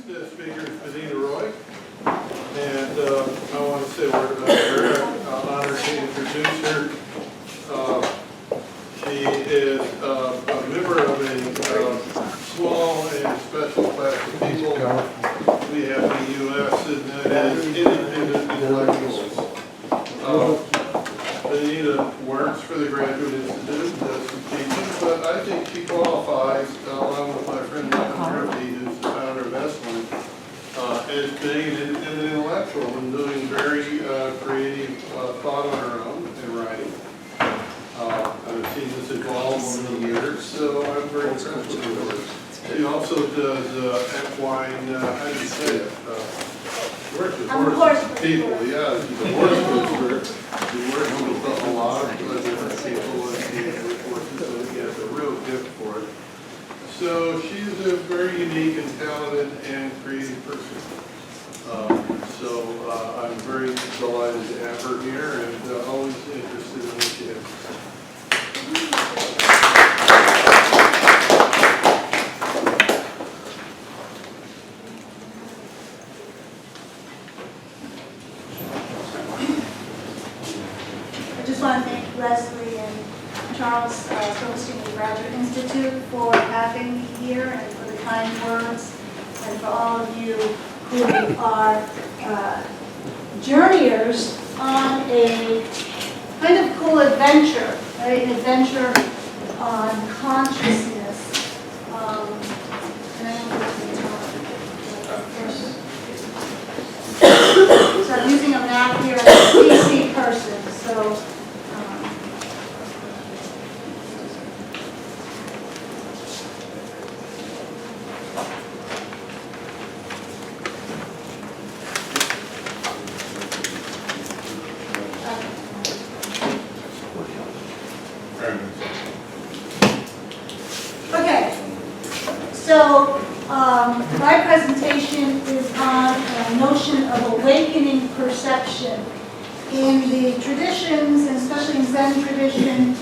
speaker is Bonnitta Roy, and I want to say a word about her. I'm honored to introduce her. She is a member of a small and special class of people we have in the U.S., and that is independent intellectuals. Bonnitta works for the Graduate Institute and does some teaching, but I think she qualifies, along with my friend Michael Murphy, who's the founder of Estlin, as being an independent intellectual and doing very creative thought on her own and writing. I've seen this evolve over the years, so I'm very impressed with her work. She also does equine, how do you say it? She works with horse people, yeah, she's a horse whisperer. She works with a lot of different people and with horses, so she has a real gift for it. So she's a very unique and talented and creative person. I'm very delighted to have her here and always interested in what she has to say. I just want to thank Leslie and Charles Silverstein Graduate Institute for having me here and for the kind words, and for all of you who are journeyers on a kind of cool adventure, right? An adventure on consciousness. And I don't know first. So I'm using a map here. I'm a DC person, so. My presentation is on a notion of awakening perception. In the traditions, and especially in Zen tradition,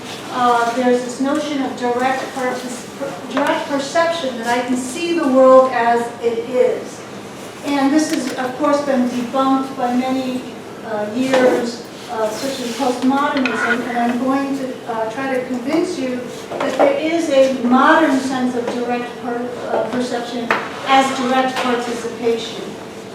there's this notion of direct perception, that I can see the world as it is. And this has, of course, been debunked by many years, especially postmodernism, and I'm going to try to convince you that there is a modern sense of direct perception as direct participation.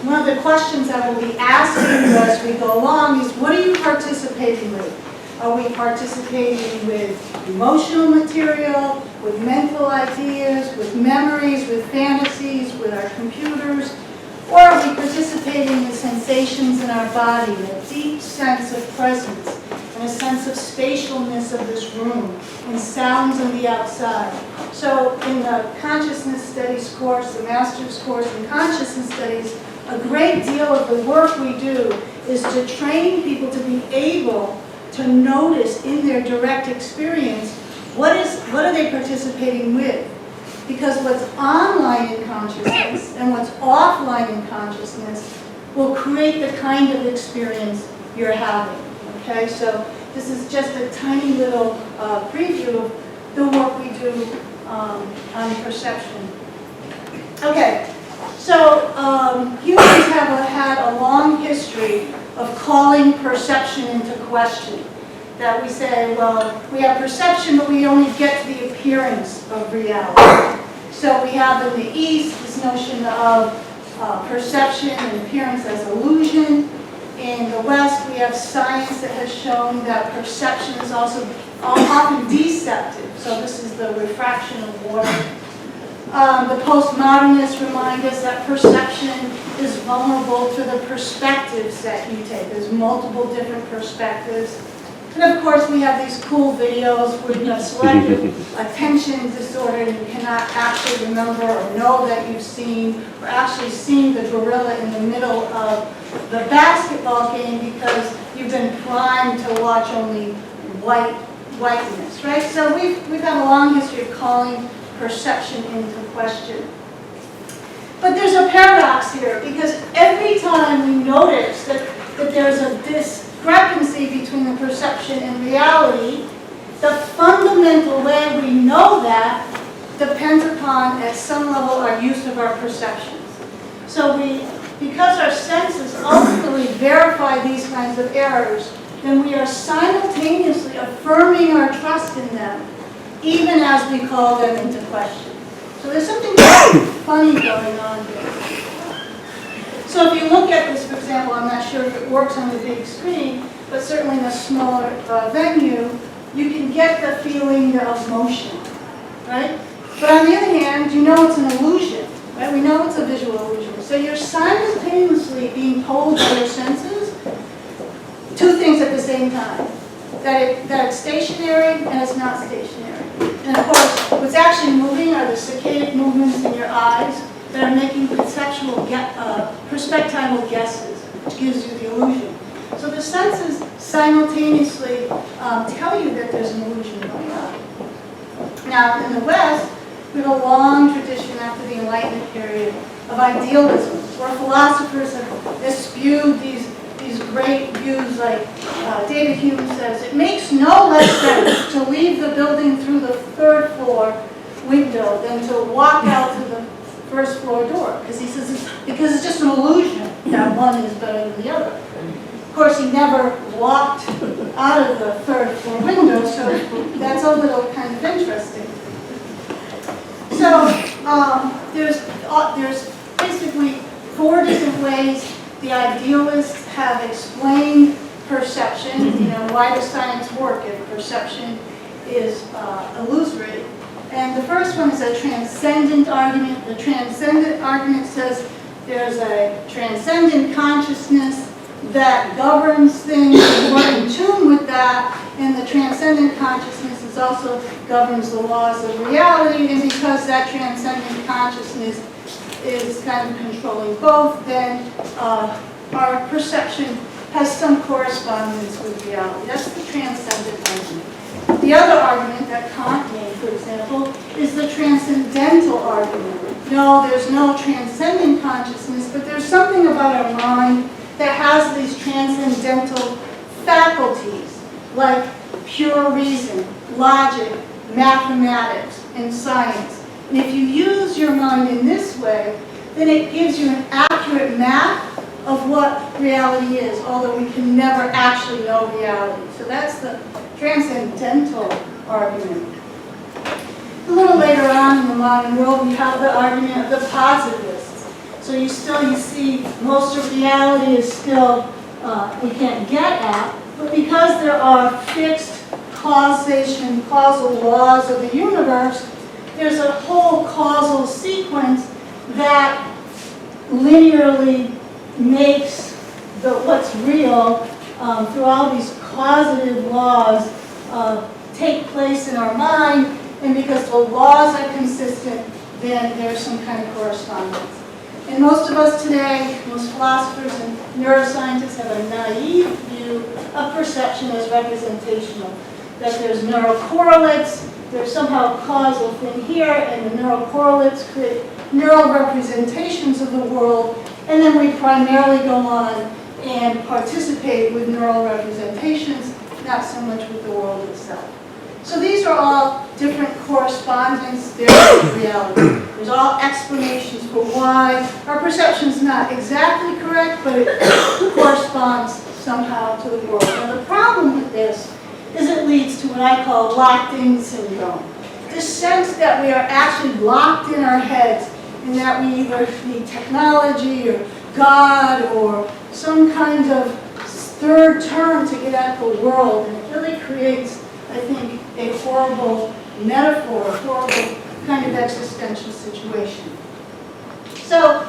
One of the questions I will be asking you as we go along is, what are you participating with? Are we participating with emotional material, with mental ideas, with memories, with fantasies, with our computers? Or are we participating in sensations in our body, a deep sense of presence, and a sense of spatialness of this room, and sounds on the outside? So in the Consciousness Studies course, the Master's course in Consciousness Studies, a great deal of the work we do is to train people to be able to notice in their direct experience what are they participating with. Because what's online in consciousness and what's offline in consciousness will create the kind of experience you're having. Okay, so this is just a tiny little preview of the work we do on perception. Okay, so humans have had a long history of calling perception into question. That we say, well, we have perception, but we only get to the appearance of reality. So we have in the East this notion of perception and appearance as illusion. In the West, we have science that has shown that perception is also often deceptive. So this is the refraction of water. The postmodernists remind us that perception is vulnerable to the perspectives that you take. There's multiple different perspectives. And of course, we have these cool videos where you have selective attention disorder and you cannot actually remember or know that you've seen or actually seen the gorilla in the middle of the basketball game because you've been primed to watch only whiteness, right? So we've had a long history of calling perception into question. But there's a paradox here, because every time we notice that there's a discrepancy between the perception and reality, the fundamental way we know that depends upon, at some level, our use of our perceptions. So because our senses ultimately verify these kinds of errors, then we are simultaneously affirming our trust in them, even as we call them into question. So there's something funny going on here. So if you look at this, for example, I'm not sure if it works on the big screen, but certainly in a smaller venue, you can get the feeling of motion, right? But on the other hand, you know it's an illusion, right? We know it's a visual illusion. So you're simultaneously being told by your senses two things at the same time. That it's stationary and it's not stationary. And of course, what's actually moving are the saccadic movements in your eyes that are making perspectival guesses, which gives you the illusion. So the senses simultaneously tell you that there's an illusion going on. Now, in the West, we have a long tradition after the Enlightenment period of idealism, where philosophers have spewed these great views, like David Hume says, it makes no less sense to leave the building through the third floor window than to walk out through the first floor door. Because he says, because it's just an illusion that one is better than the other. Of course, he never walked out of the third floor window, so that's a little kind of interesting. So there's basically four different ways the idealists have explained perception. You know, why does science work if perception is illusory? And the first one is a transcendent argument. The transcendent argument says there's a transcendent consciousness that governs things, and we're in tune with that, and the transcendent consciousness also governs the laws of reality, and because that transcendent consciousness is kind of controlling both, then our perception has some correspondence with reality. That's the transcendent argument. The other argument that Kant made, for example, is the transcendental argument. No, there's no transcendent consciousness, but there's something about our mind that has these transcendental faculties, like pure reason, logic, mathematics, and science. And if you use your mind in this way, then it gives you an accurate map of what reality is, although we can never actually know reality. So that's the transcendental argument. A little later on in the modern world, we have the argument of the positivists. So you see most of reality is still, we can't get at, but because there are fixed causal laws of the universe, there's a whole causal sequence that linearly makes what's real through all these causative laws take place in our mind, and because the laws are consistent, then there's some kind of correspondence. And most of us today, most philosophers and neuroscientists have a naive view of perception as representational. That there's neural correlates, there's somehow a causal thing here, and the neural correlates create neural representations of the world, and then we primarily go on and participate with neural representations, not so much with the world itself. So these are all different correspondence theories of reality. There's all explanations for why our perception is not exactly correct, but it corresponds somehow to the world. Now the problem with this is it leads to what I call locked-in syndrome. This sense that we are actually locked in our heads and that we either need technology or God or some kind of third term to get at the world. And it really creates, I think, a horrible metaphor, a horrible kind of existential situation. So,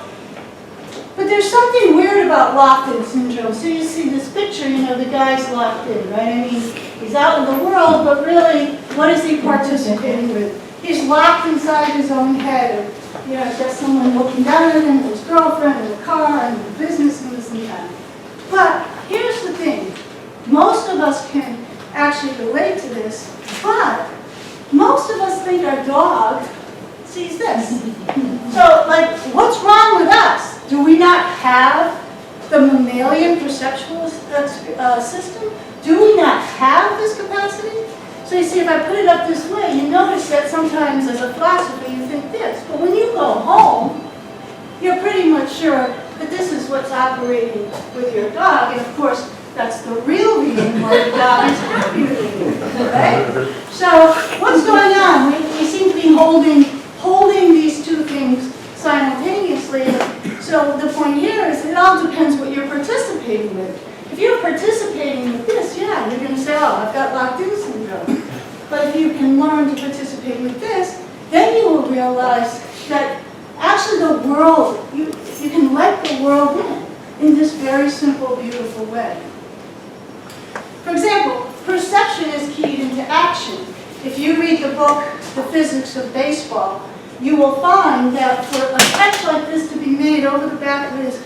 but there's something weird about locked-in syndrome. So you see this picture, you know, the guy's locked in, right? I mean, he's out in the world, but really, what is he participating with? He's locked inside his own head. And, you know, got someone looking down at him, his girlfriend, and the car, and the business, and this and that. But here's the thing. Most of us can actually relate to this, but most of us think our dog sees this. So, like, what's wrong with us? Do we not have the mammalian perceptual system? Do we not have this capacity? So you see, if I put it up this way, you notice that sometimes as a philosopher you think this. But when you go home, you're pretty much sure operating with your dog, and of course, that's the real reason why the dog is happy with you, right? So what's going on? We seem to be holding these two things simultaneously. So the point here is it all depends what you're participating with. If you're participating with this, yeah, you're going to say, oh, I've got locked-in syndrome. But if you can learn to participate with this, then you will realize that actually the world, you can let the world in this very simple, beautiful way. For example, perception is keyed into action. If you read the book, The Physics of Baseball, you will find that for a catch like this to be made over the back of his,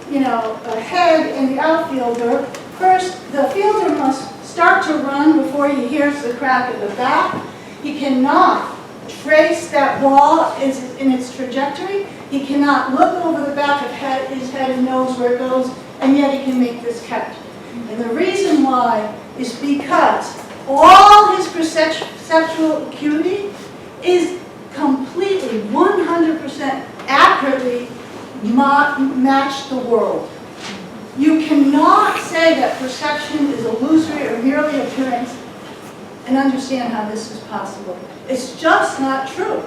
head and the outfielder, first the fielder must start to run before he hears the crack of the bat. He cannot trace that ball in its trajectory. He cannot look over the back of his head and knows where it goes, and yet he can make this catch. And the reason why is because all his perceptual acuity is completely, 100% accurately match the world. You cannot say that perception is illusory or merely appearance and understand how this is possible. It's just not true.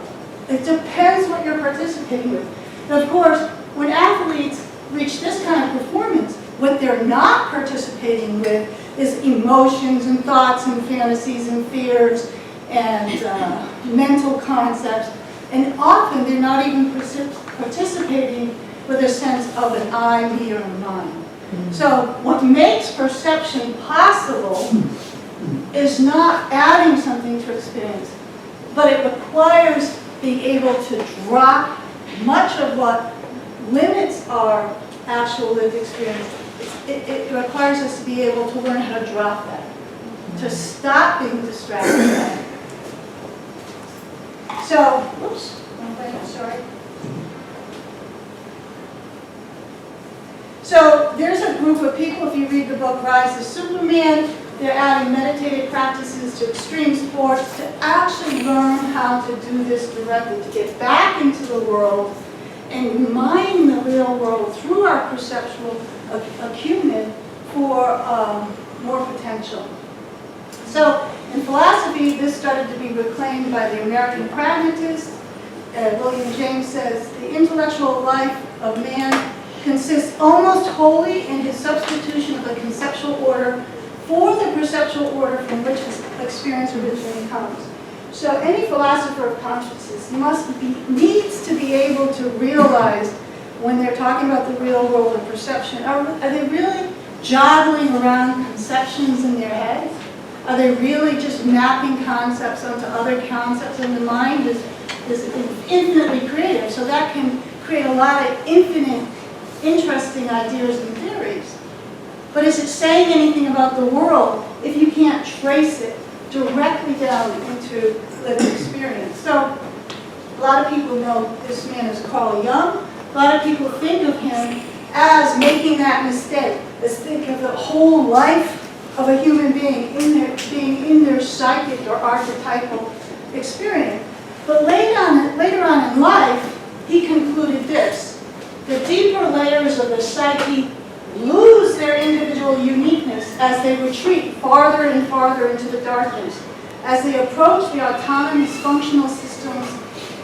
It depends what you're participating with. And of course, when athletes reach this kind of performance, what they're not participating with is emotions and thoughts and fantasies and fears and mental concepts. And often they're not even participating with a sense of an I, me, or mine. So what makes perception possible is not adding something to experience, but it requires being able to drop much of what limits our actual lived experience. It requires us to be able to learn how to drop that, to stop being distracted. So, whoops, one thing, sorry. So there's a group of people, if you read the book Rise of Superman, they're adding meditative practices to extreme sports to actually learn how to do this directly, to get back into the world and mine the real world through our perceptual acumen for more potential. So in philosophy, this started to be reclaimed by the American pragmatist. William James says, the intellectual life of man consists almost wholly in his substitution of the conceptual order for the perceptual order from which his experience originally comes. So any philosopher of consciousness needs to be able to realize when they're talking about the real world and perception, are they really joggling around conceptions in their heads? Are they really just mapping concepts onto other concepts? And the mind is infinitely creative, so that can create a lot of infinite, interesting ideas and theories. But is it saying anything about the world if you can't trace it directly down into lived experience? So a lot of people know this man is Carl Jung. A lot of people think of him as making that mistake, as think of the whole life of a human being in their psychic or archetypal experience. But later on in life, he concluded this: the deeper layers of the psyche lose their individual uniqueness as they retreat farther and farther into the darkness. As they approach the autonomous functional systems,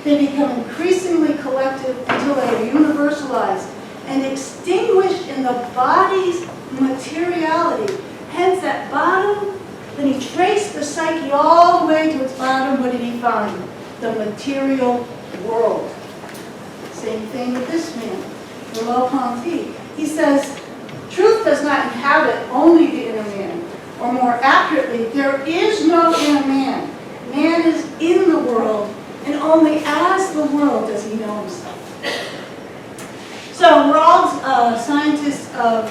they become increasingly collective until they are universalized and extinguished in the body's materiality. Hence that bottom, then he traced the psyche all the way to its bottom. What did he find? The material world. Same thing with this man, Merleau-Ponty. He says, truth does not inhabit only the inner man, or more accurately, there is no inner man. Man is in the world, and only as the world does he know himself. So we're all scientists of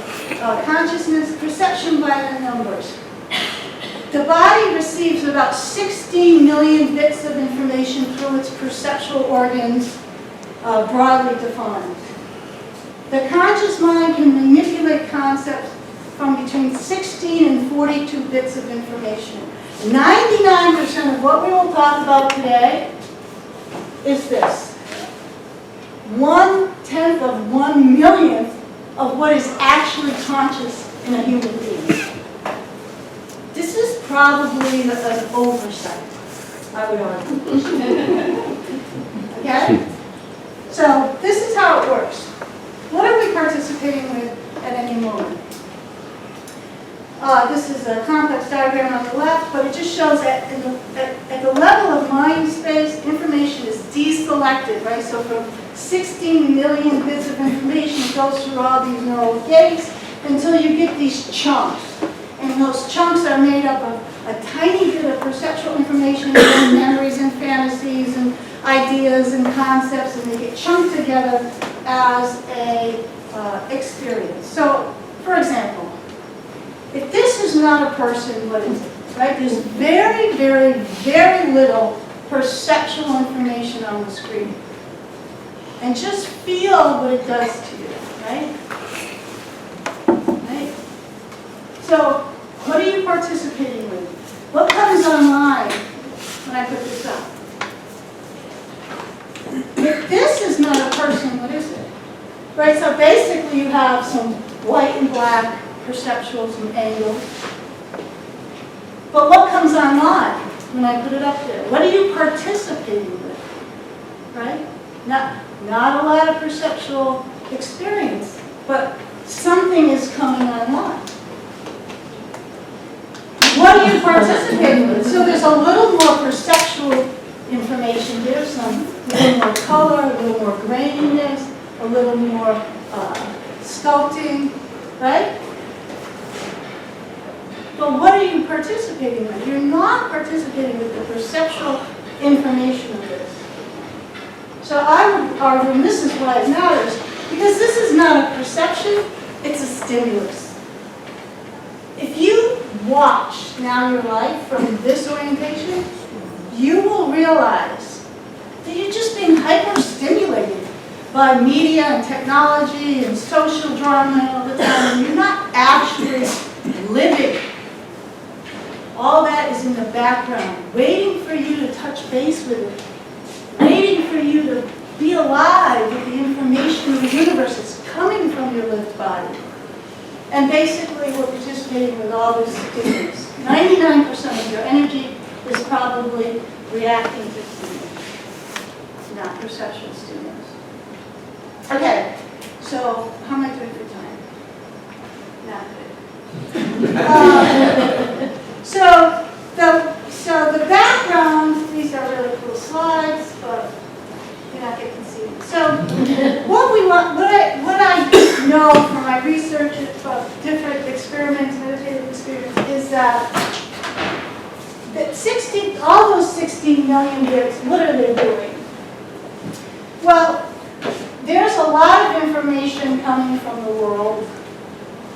consciousness, perception by the numbers. The body receives about 16 million bits of information through its perceptual organs, broadly defined. The conscious mind can manipulate concepts from between 16 and 42 bits of information. 99% of what we will talk about today is this. 1/10 of 1 millionth of what is actually conscious in a human being. This is probably an oversight, I would argue. Okay? So this is how it works. What are we participating with at any moment? This is a complex diagram on the left, but it just shows that at the level of mind space, information is deselected, right? So from 16 million bits of information, it goes through all these neural gates until you get these chunks. And those chunks are made up of a tiny bit of perceptual information and memories and fantasies and ideas and concepts, and they get chunked together as a experience. So, for example, if this is not a person, what is it? Right? There's very, very, very little perceptual information on the screen. And just feel what it does to you, right? Right? So, what are you participating with? What comes online when I put this up? If this is not a person, what is it? Right, so basically you have some white and black perceptual, some angles. But what comes online when I put it up there? What are you participating with? Right? Not a lot of perceptual experience, but something is coming online. What are you participating with? So there's a little more perceptual information here, a little more color, a little more graininess, a little more sculpting, right? But what are you participating with? You're not participating with the perceptual information of this. So I would argue, and this is why it matters, because this is not a perception, it's a stimulus. If you watch now your life from this orientation, you will realize that you're just being hyper-stimulated by media and technology and social drama all the time, and you're not actually living. All that is in the background, waiting for you to touch base with it, waiting for you to be alive with the information in the universe that's coming from your lived body. And basically, we're participating with all this stimulus. 99% of your energy is probably reacting to stimulus, not perceptual stimulus. Okay, so how am I doing for time? Not good. So the background, these are really cool slides, but you're not getting to see them. So what I know from my research of different experiments, meditative experiments, is that all those 16 million bits, what are they doing? Well, there's a lot of information coming from the world,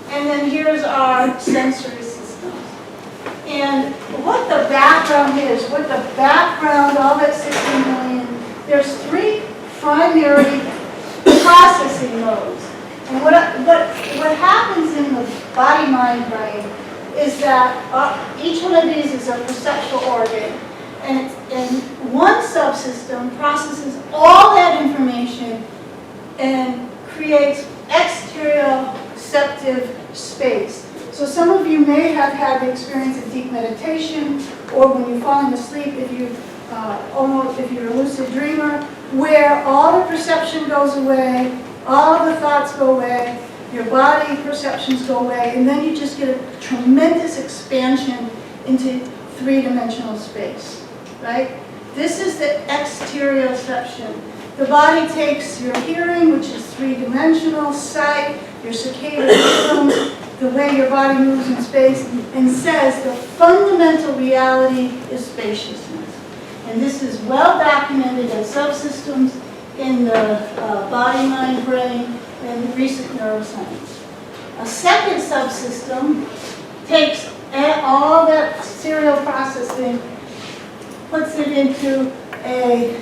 and then here's our sensory systems. And what the background is, all that 16 million, there's 3 primary processing modes. And what happens in the body-mind brain is that each one of these is a perceptual organ, and one subsystem processes all that information and creates exteroceptive space. So some of you may have had the experience of deep meditation, or when you're falling asleep, if you're a lucid dreamer, where all the perception goes away, all the thoughts go away, your body perceptions go away, and then you just get a tremendous expansion into 3-dimensional space, right? This is the exteroception. The body takes your hearing, which is 3-dimensional, sight, your circadian rhythms, the way your body moves in space, and says the fundamental reality is spaciousness. And this is well documented as subsystems in the body, mind, brain, and recent neuroscience. A second subsystem takes all that serial processing, puts it into a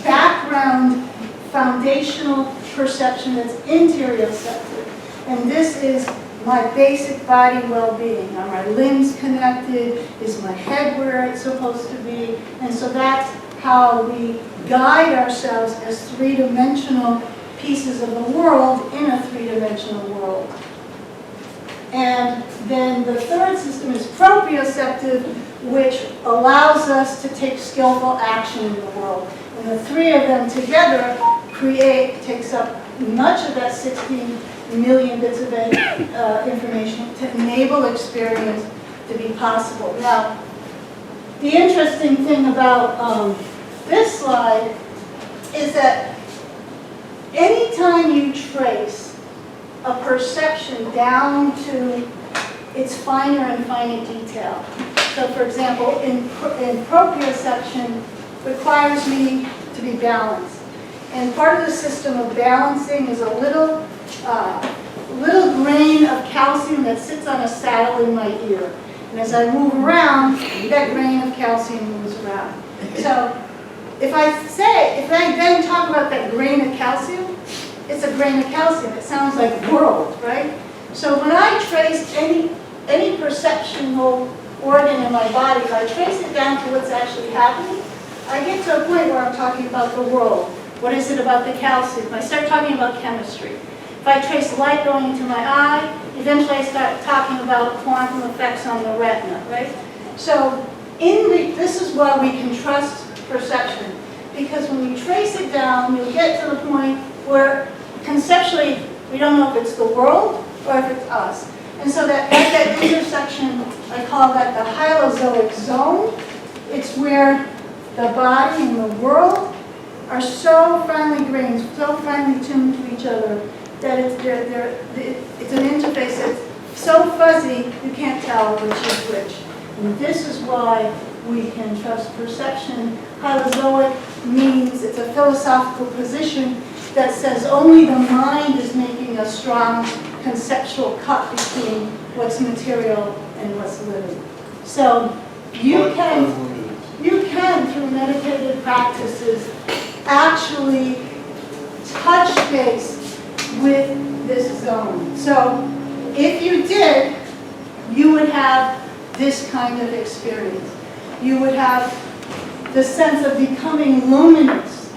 background foundational perception that's interoceptive. And this is my basic body well-being. Are my limbs connected? Is my head where it's supposed to be? And so that's how we guide ourselves as three-dimensional pieces of the world in a three-dimensional world. And then the third system is proprioceptive, which allows us to take skillful action in the world. And the three of them together takes up much of that 16 million bits of information to enable experience to be possible. Now, the interesting thing about this slide is that anytime you trace a perception down to its finer and finer detail. So for example, in proprioception requires me to be balanced. And part of the system of balancing is a little grain of calcium that sits on a saddle in my ear. And as I move around, that grain of calcium moves around. So if I then talk about that grain of calcium, it's a grain of calcium. It sounds like world, right? So when I trace any perceptual organ in my body, if I trace it down to what's actually happening, I get to a point where I'm talking about the world. What is it about the calcium? I start talking about chemistry. If I trace light going into my eye, eventually I start talking about quantum effects on the retina, right? So this is why we can trust perception. Because when you trace it down, you'll get to the point where conceptually we don't know if it's the world or if it's us. And so that at that intersection, I call that the hylozoic zone. It's where the body and the world are so finely grained, so finely tuned to each other, that it's an interface that's so fuzzy you can't tell which is which. And this is why we can trust perception. Hylozoic means it's a philosophical position that says only the mind is making a strong conceptual cut between what's material and what's living. So you can, through meditative practices, actually touch base with this zone. So if you did, you would have this kind of experience. You would have the sense of becoming luminous.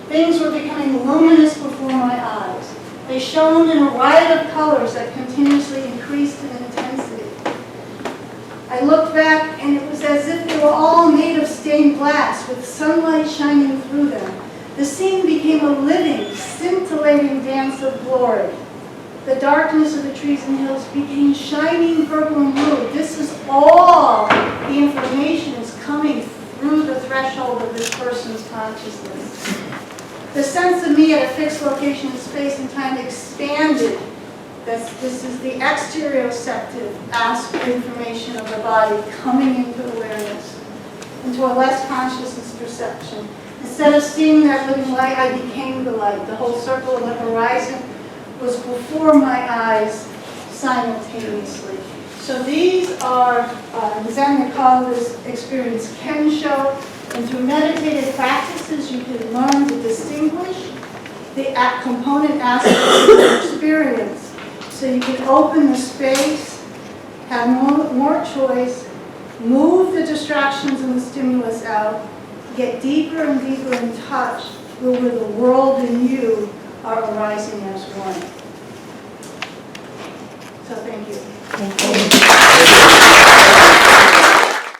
Things were becoming luminous before my eyes. They shone in a riot of colors that continuously increased in intensity. I looked back and it was as if they were all made of stained glass with sunlight shining through them. The scene became a living, scintillating dance of glory. The darkness of the trees and hills became shining purple and blue. This is all the information is coming through the threshold of this person's consciousness. The sense of me at a fixed location in space and time expanded. This is the exterioceptive information of the body coming into awareness, into a less consciousness perception. Instead of seeing that living light, I became the light. The whole circle of the horizon was before my eyes simultaneously. So these are, Zen call this experience Kensho, and through meditative practices you can learn to distinguish the component aspects of your experience. So you can open the space, have more choice, move the distractions and the stimulus out, get deeper and deeper in touch with where the world and you are arising as one. So thank you. Thank you.